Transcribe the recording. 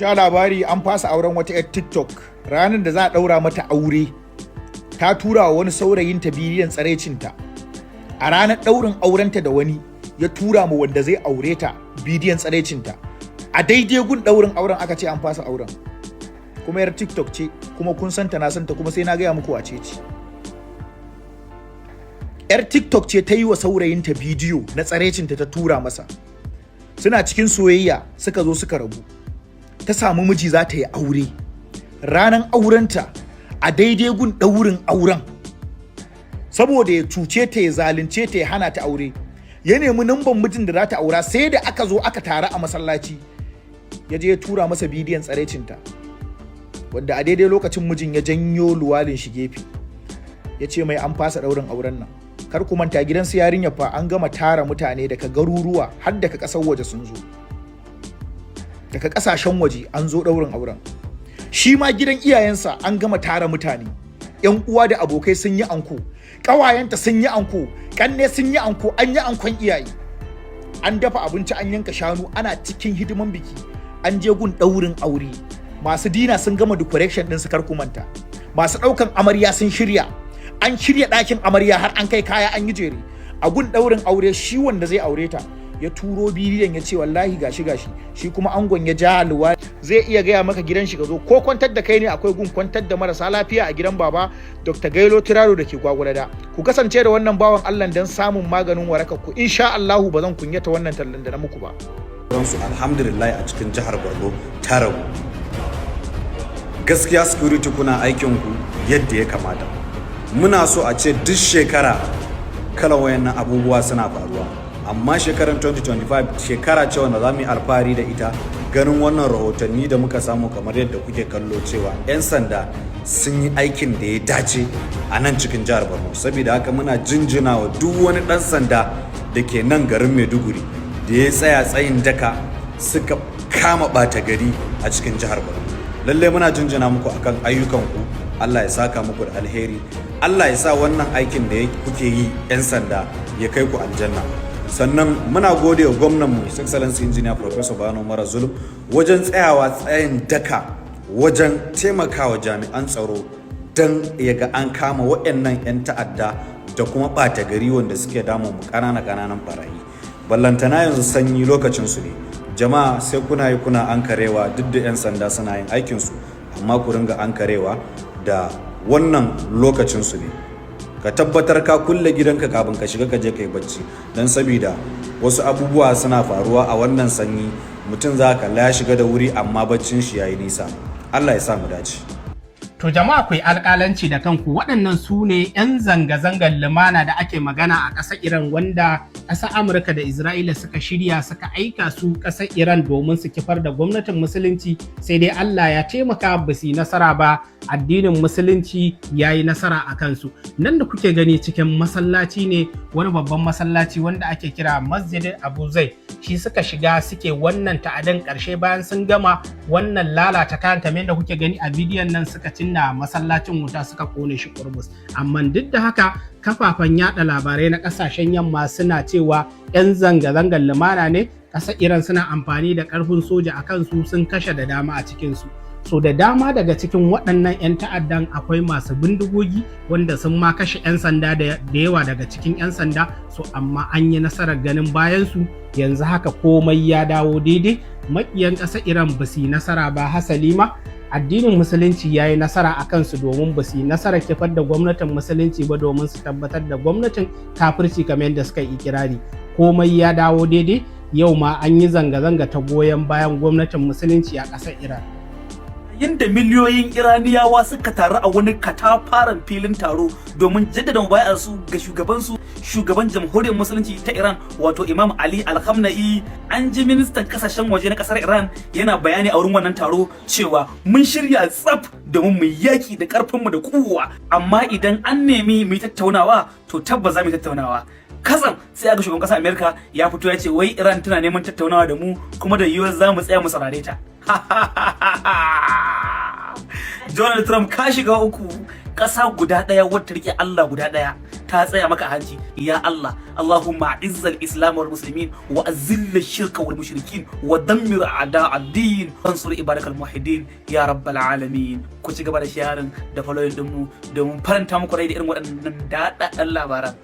Sha labari an fasa auren wata 'yar TikTok ranar da za a ɗaura mata aure. Ta tura wa wani saurayin ta bidiyon tsarecinta. A ranar ɗaurin aurenta da wani ya tura mu wanda zai aure ta bidiyon tsarecinta. A daidai gun ɗaurin auren aka ce an fasa auren. Kuma 'yar TikTok ce, kuma kun santa na santa, kuma sai na gaya muku wace ce. 'Yar TikTok ce ta yi wa saurayinta bidiyo na tsarecinta ta tura masa. Suna cikin soyayya suka zo suka rabu. Ta samu miji za ta yi aure. Ranar aurenta a daidai gun ɗaurin auren, saboda ya cuce ta, ya zalunce ta, ya hana ta aure, ya nemi numban mijin da za ta aura. Sai da aka zo aka taru a masallaci, ya je ya tura masa bidiyon tsarecinta, wanda a daidai lokacin mijin ya janyo luwalin shi gefe, ya ce mai an fasa ɗaurin auren nan. Kar ku manta gidan su yarinya fa an gama tara mutane daga garuruwa har daga ƙasar waje sun zo, daga ƙasashen waje an zo ɗaurin auren. Shi ma gidan iyayensa an gama tara mutane, 'yan uwa da abokai sun yi anko, ƙawayenta sun yi anko, ƙanne sun yi anko, an yi ankon iyaye, an dafa abinci, an yanka shanu, ana cikin hidiman biki, an je gun ɗaurin aure. Masu dina sun gama decoration ɗin su, kar ku manta. Masu ɗaukan amarya sun shirya, an shirya ɗakin amarya har an kai kaya an yi jere. A gun ɗaurin aure shi wanda zai aure ta ya turo bidiyon ya ce wallahi gashi shi kuma angon ya ja luwa. Zai iya gaya maka gidan shi ka zo, ko kwantar da kai ne akwai gun kwantar da marasa lafiya a gidan baba Dr. Gailo Tiraro da ke Gwagwalada. Ku kasance da wannan bawan Allah don samun maganin waraka ku, insha Allahu ba zan kunyata wannan tallan da na muku ba. Alhamdulillah a cikin jihar Borno ta rabu. Gaskiya security kuna aikin ku yadda ya kamata. Muna so a ce duk shekara kala wayannan abubuwa suna faruwa, amma shekarar 2025 shekara ce wanda za mu yi alfahari da ita, ganin wannan rahotanni da muka samu kamar yadda kuke kallo cewa 'yan sanda sun yi aikin da ya dace a nan cikin jihar Borno. Saboda haka muna jinjina wa duk wani ɗan sanda da ke nan garin Maiduguri da ya tsaya tsayin daka suka kama ɓata gari a cikin jihar Borno. Lalle muna jinjina muku akan ayyukanku, Allah ya saka muku da alheri, Allah ya sa wannan aikin da kuke yi 'yan sanda ya kai ku aljanna. Sannan muna gode wa gwamnanmu His Excellency Engineer Professor Bayyana Zulum wajen tsayawa tsayin daka wajen taimakawa jami'an tsaro don ya ga an kama waɗannan 'yan ta'adda da kuma ɓata gari wanda suke damun mu ƙananan barayi. Ballantana yanzu sanyi lokacin su ne. Jama'a sai kuna yi kuna ankarewa, duk da 'yan sanda suna yin aikinsu, amma ku ringa ankarewa da wannan lokacin su ne. Ka tabbatar ka kulle gidanka kafin ka shiga ka je ka yi bacci, don sabida wasu abubuwa suna faruwa a wannan sanyi. Mutum za ka ya shiga da wuri amma baccin shi yayi nisa. Allah ya sa mu dace. To jama'a ku yi alƙalanci da kanku, waɗannan su ne 'yan zanga-zangar lumana da ake magana a ƙasar Iran, wanda ƙasar Amurka da Isra'ila suka shirya suka aika su ƙasar Iran domin su kifar da gwamnatin musulunci, sai dai Allah ya taimaka ba su yi nasara ba, addinin musulunci ya yi nasara a kansu. Nan da kuke gani cikin masallaci ne, wani babban masallaci wanda ake kira Masjid Abu Zaid, shi suka shiga suke wannan ta'adin ƙarshe bayan sun gama wannan lalata kayan kamar da kuke gani a bidiyon nan, suka cinna masallacin wuta suka kone shi kurmus. Amma duk da haka kafafen yada labarai na kasashen yamma suna cewa 'yan zanga-zangar lumana ne, ƙasar Iran suna amfani da ƙarfin soja a kansu, sun kashe da dama a cikinsu. So da dama daga cikin waɗannan 'yan ta'addan akwai masu bindigogi wanda sun ma kashe 'yan sanda da yawa daga cikin 'yan sanda, so amma an yi nasarar ganin bayansu. Yanzu haka komai ya dawo daidai, maƙiyan ƙasar Iran ba su yi nasara ba, hasali ma addinin musulunci ya yi nasara a kansu, domin ba su yi nasarar kifar da gwamnatin musulunci ba, domin su tabbatar da gwamnatin kafirci kamar yadda suka yi ikirari. Komai ya dawo daidai, yau ma an yi zanga-zanga ta goyon bayan gwamnatin musulunci a ƙasar Iran. Yadda miliyoyin Iraniyawa suka taru a wani katafaren filin taro domin jaddada mubayarsu ga shugaban jamhuriyar musulunci ta Iran, wato Imam Ali Al-Khamenei. An ji ministan kasashen waje na kasar Iran yana bayani a wurin wannan taro cewa mun shirya tsaf domin mu yaki da karfinmu da kowa, amma idan an nemi mu tattaunawa to tabbas za mu tattaunawa. Kasam sai aka shugaban kasar Amerika ya fito ya ce wai Iran tana neman tattaunawa da mu, kuma da yiwuwar za mu tsaya mu saurare ta. Donald Trump ka shiga uku, ƙasa guda ɗaya wadda rike Allah guda ɗaya ta tsaya maka a hanci. Ya Allah, Allahumma izzal islam wal muslimin wa azil shirka wal mushrikin wa dammir a'da ad-din wansur ibadakal muwahhidin ya rabbal alamin. Ku ci gaba da sharing da following din mu domin faranta muku rai da irin waɗannan daɗaɗɗen labaran.